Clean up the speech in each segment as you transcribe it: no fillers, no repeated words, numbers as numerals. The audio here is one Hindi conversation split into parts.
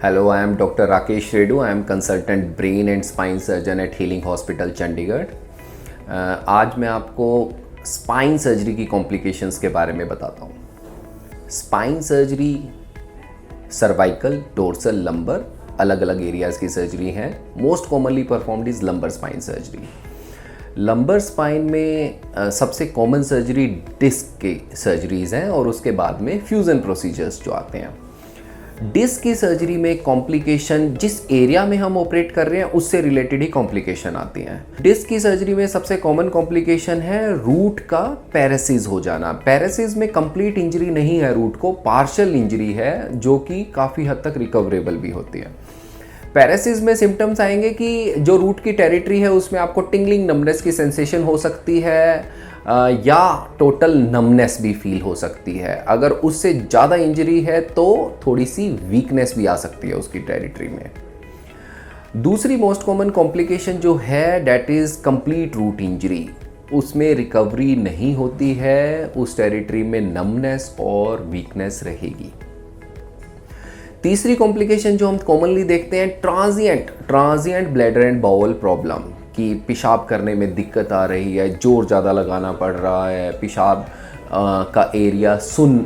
Hello, I am Dr. Rakesh Redu. I am consultant brain and spine surgeon at Healing Hospital Chandigarh. आज मैं आपको स्पाइन सर्जरी की कॉम्प्लिकेशंस के बारे में बताता हूँ। Spine surgery cervical, dorsal, lumbar अलग अलग एरियाज़ की सर्जरी है। Most commonly performed is lumbar spine surgery. Lumbar spine में सबसे कॉमन सर्जरी डिस्क की सर्जरीज़ हैं और उसके बाद में फ्यूज़न प्रोसीजर्स जो आते हैं। डिस्क की सर्जरी में कॉम्प्लिकेशन जिस एरिया में हम ऑपरेट कर रहे हैं उससे रिलेटेड ही कॉम्प्लिकेशन आती हैं। डिस्क की सर्जरी में सबसे कॉमन कॉम्प्लिकेशन है रूट का पैरासिस हो जाना। पैरासिस में कंप्लीट इंजरी नहीं है, रूट को पार्शियल इंजरी है जो कि काफ़ी हद तक रिकवरेबल भी होती है। पैरासिस में सिम्टम्स आएंगे कि जो रूट की टेरिटरी है उसमें आपको टिंगलिंग नमनेस की सेंसेशन हो सकती है या टोटल नमनेस भी फील हो सकती है। अगर उससे ज़्यादा इंजरी है तो थोड़ी सी वीकनेस भी आ सकती है उसकी टेरिटरी में। दूसरी मोस्ट कॉमन कॉम्प्लिकेशन जो है that is complete root injury. उसमें रिकवरी नहीं होती है, उस टेरिटरी में नमनेस और वीकनेस रहेगी। तीसरी कॉम्प्लिकेशन जो हम कॉमनली देखते हैं transient bladder and bowel problem, कि पेशाब करने में दिक्कत आ रही है, जोर ज़्यादा लगाना पड़ रहा है, पेशाब का एरिया सुन्न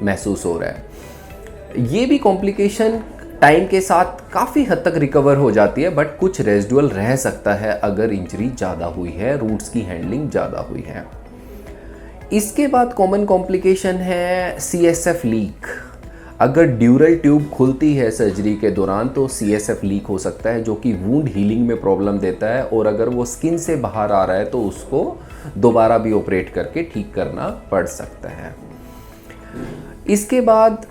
महसूस हो रहा है। ये भी कॉम्प्लिकेशन टाइम के साथ काफ़ी हद तक रिकवर हो जाती है, बट कुछ रेजिडुअल रह सकता है अगर इंजरी ज़्यादा हुई है, रूट्स की हैंडलिंग ज़्यादा हुई है। इसके बाद कॉमन कॉम्प्लिकेशन है CSF लीक। अगर ड्यूरल ट्यूब खुलती है सर्जरी के दौरान तो CSF लीक हो सकता है जो कि वुंड हीलिंग में प्रॉब्लम देता है, और अगर वो स्किन से बाहर आ रहा है तो उसको दोबारा भी ऑपरेट करके ठीक करना पड़ सकता है। इसके बाद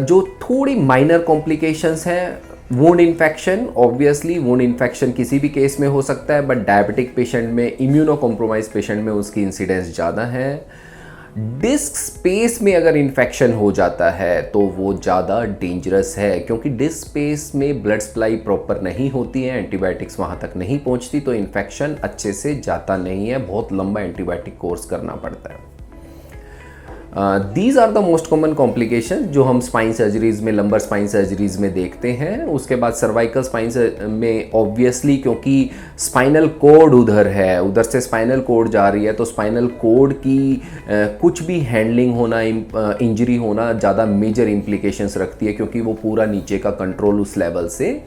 जो थोड़ी माइनर कॉम्प्लिकेशंस हैं, wound infection. Obviously wound infection किसी भी केस में हो सकता है, बट डायबिटिक पेशेंट में, इम्यूनो कॉम्प्रोमाइज पेशेंट में उसकी इंसिडेंस ज़्यादा है। डिस्क स्पेस में अगर इन्फेक्शन हो जाता है तो वो ज़्यादा डेंजरस है, क्योंकि डिस्क स्पेस में ब्लड सप्लाई प्रॉपर नहीं होती है, एंटीबायोटिक्स वहाँ तक नहीं पहुँचती, तो इन्फेक्शन अच्छे से जाता नहीं है, बहुत लंबा एंटीबायोटिक कोर्स करना पड़ता है। These are the most common complication जो हम स्पाइन सर्जरीज में, लंबर स्पाइन सर्जरीज में देखते हैं। उसके बाद सर्वाइकल स्पाइन में ऑब्वियसली क्योंकि स्पाइनल कोड उधर है, उधर से स्पाइनल कोड जा रही है, तो स्पाइनल कोड की कुछ भी हैंडलिंग होना, इंजरी होना ज़्यादा मेजर इम्प्लीकेशंस रखती है, क्योंकि वो पूरा नीचे का कंट्रोल उस लेवल से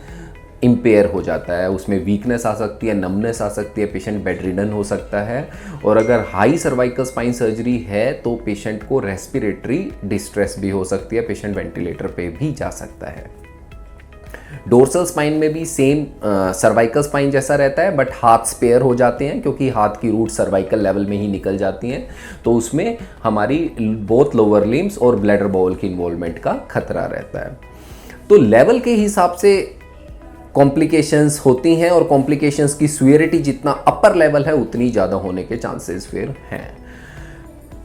इम्पेयर हो जाता है। उसमें वीकनेस आ सकती है, नमनेस आ सकती है, पेशेंट बेडरिडन हो सकता है, और अगर हाई सर्वाइकल स्पाइन सर्जरी है तो पेशेंट को रेस्पिरेटरी डिस्ट्रेस भी हो सकती है, पेशेंट वेंटिलेटर पे भी जा सकता है। डोर्सल स्पाइन में भी सेम सर्वाइकल स्पाइन जैसा रहता है, बट हाथ स्पेयर हो जाते हैं क्योंकि हाथ की रूट सर्वाइकल लेवल में ही निकल जाती हैं, तो उसमें हमारी बोथ लोअर लिम्स और ब्लैडर बाउल की इन्वॉल्वमेंट का खतरा रहता है। तो लेवल के हिसाब से कॉम्प्लिकेशंस होती हैं, और कॉम्प्लिकेशंस की सीवियरिटी जितना अपर लेवल है उतनी ज़्यादा होने के चांसेस फिर हैं।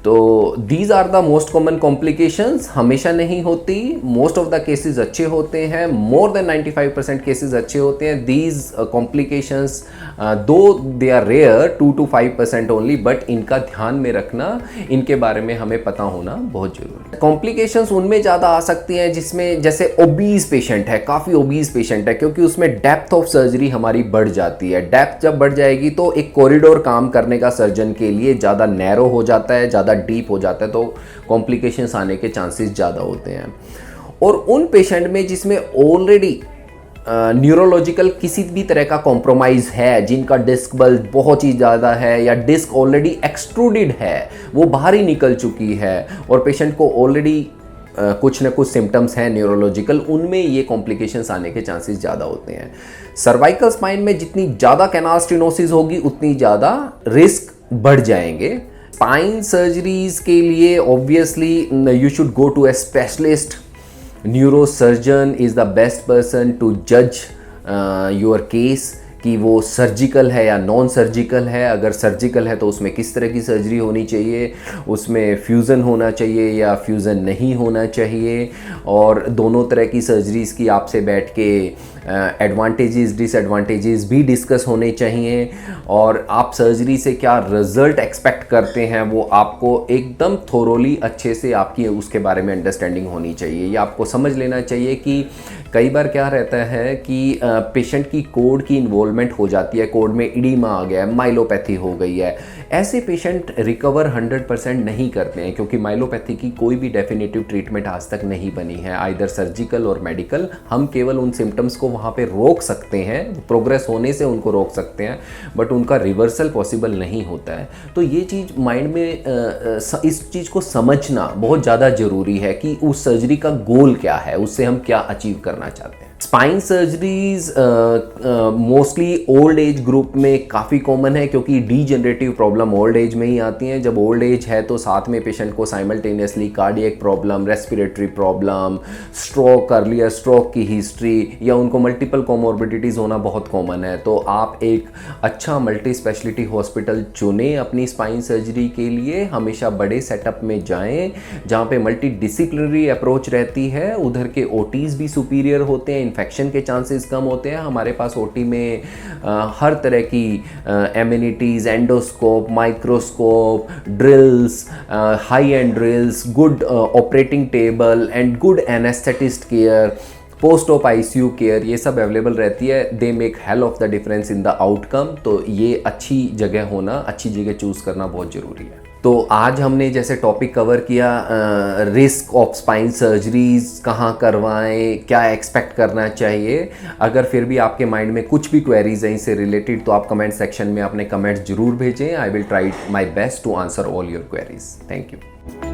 तो these are the most common complications. हमेशा नहीं होती, मोस्ट ऑफ द केसेस अच्छे होते हैं, मोर देन 95% केसेस अच्छे होते हैं। These complications though they are rare, 2 to 5% only, but इनका ध्यान में रखना, इनके बारे में हमें पता होना बहुत जरूरी है। कॉम्प्लिकेशंस उनमें ज़्यादा आ सकती हैं जिसमें, जैसे ओबीज पेशेंट है, काफ़ी ओबीज पेशेंट है, क्योंकि उसमें डेप्थ ऑफ सर्जरी हमारी बढ़ जाती है। डेप्थ जब बढ़ जाएगी तो एक कॉरिडोर काम करने का सर्जन के लिए ज़्यादा नैरो हो जाता है, ज़्यादा डीप हो जाता है, तो कॉम्प्लिकेशंस आने के चांसेस ज़्यादा होते हैं। और उन पेशेंट में जिसमें ऑलरेडी न्यूरोलॉजिकल किसी भी तरह का कॉम्प्रोमाइज़ है, जिनका डिस्क बल्ज बहुत ही ज़्यादा है या डिस्क ऑलरेडी एक्सट्रूडेड है, वो बाहर ही निकल चुकी है, और पेशेंट को ऑलरेडी कुछ ना कुछ सिम्टम्स हैं न्यूरोलॉजिकल, उनमें ये कॉम्प्लिकेशंस आने के चांसेस ज़्यादा होते हैं। सर्वाइकल स्पाइन में जितनी ज़्यादा कैनाल स्टेनोसिस होगी उतनी ज़्यादा रिस्क बढ़ जाएंगे। स्पाइन सर्जरीज के लिए obviously you should go to a specialist. Neurosurgeon is the best person to जज योर केस कि वो सर्जिकल है या नॉन सर्जिकल है। अगर सर्जिकल है तो उसमें किस तरह की सर्जरी होनी चाहिए, उसमें फ्यूज़न होना चाहिए या फ्यूज़न नहीं होना चाहिए, और दोनों तरह की सर्जरीज़ की आपसे बैठ के एडवांटेजेस डिसएडवांटेजेस भी डिस्कस होने चाहिए, और आप सर्जरी से क्या रिजल्ट एक्सपेक्ट करते हैं वो आपको एकदम थोरोली अच्छे से आपकी उसके बारे में अंडरस्टैंडिंग होनी चाहिए। ये आपको समझ लेना चाहिए कि कई बार क्या रहता है कि पेशेंट की कोड की इन्वॉल्वमेंट हो जाती है, कोड में इडीमा आ गया है, माइलोपैथी हो गई है। ऐसे पेशेंट रिकवर 100% नहीं करते हैं, क्योंकि माइलोपैथी की कोई भी डेफिनेटिव ट्रीटमेंट आज तक नहीं बनी है, आइदर सर्जिकल और मेडिकल। हम केवल उन सिम्टम्स को वहाँ पे रोक सकते हैं, प्रोग्रेस होने से उनको रोक सकते हैं, बट उनका रिवर्सल पॉसिबल नहीं होता है। तो ये चीज़ माइंड में इस चीज़ को समझना बहुत ज़्यादा ज़रूरी है कि उस सर्जरी का गोल क्या है, उससे हम क्या अचीव करना चाहते हैं। Spine surgeries mostly old age group में काफ़ी कॉमन है, क्योंकि डीजनरेटिव प्रॉब्लम ओल्ड एज में ही आती हैं। जब ओल्ड एज है तो साथ में पेशेंट को simultaneously cardiac problem, respiratory problem, stroke, earlier stroke की हिस्ट्री, या उनको मल्टीपल कोमोर्बिडिटीज़ होना बहुत कॉमन है। तो आप एक अच्छा मल्टी स्पेशलिटी हॉस्पिटल चुनें अपनी स्पाइन सर्जरी के लिए। हमेशा बड़े सेटअप में जाएं जहाँ पे मल्टी डिसिप्लिनरी अप्रोच रहती है। उधर के ओटीज़ भी सुपीरियर होते हैं, इन्फेक्शन के चांसेस कम होते हैं। हमारे पास ओटी में हर तरह की amenities, endoscope, microscope, drills, high and drills, good operating table and good anaesthetist care, post op ICU care, ये सब अवेलेबल रहती है। They make hell of the difference in the outcome. तो ये अच्छी जगह होना, अच्छी जगह चूज़ करना बहुत ज़रूरी है। तो आज हमने जैसे टॉपिक कवर किया, रिस्क ऑफ स्पाइन सर्जरीज, कहाँ करवाएं, क्या एक्सपेक्ट करना चाहिए। अगर फिर भी आपके माइंड में कुछ भी क्वेरीज हैं इससे रिलेटेड, तो आप कमेंट सेक्शन में अपने कमेंट्स जरूर भेजें। I will try my best to answer all your queries. Thank you.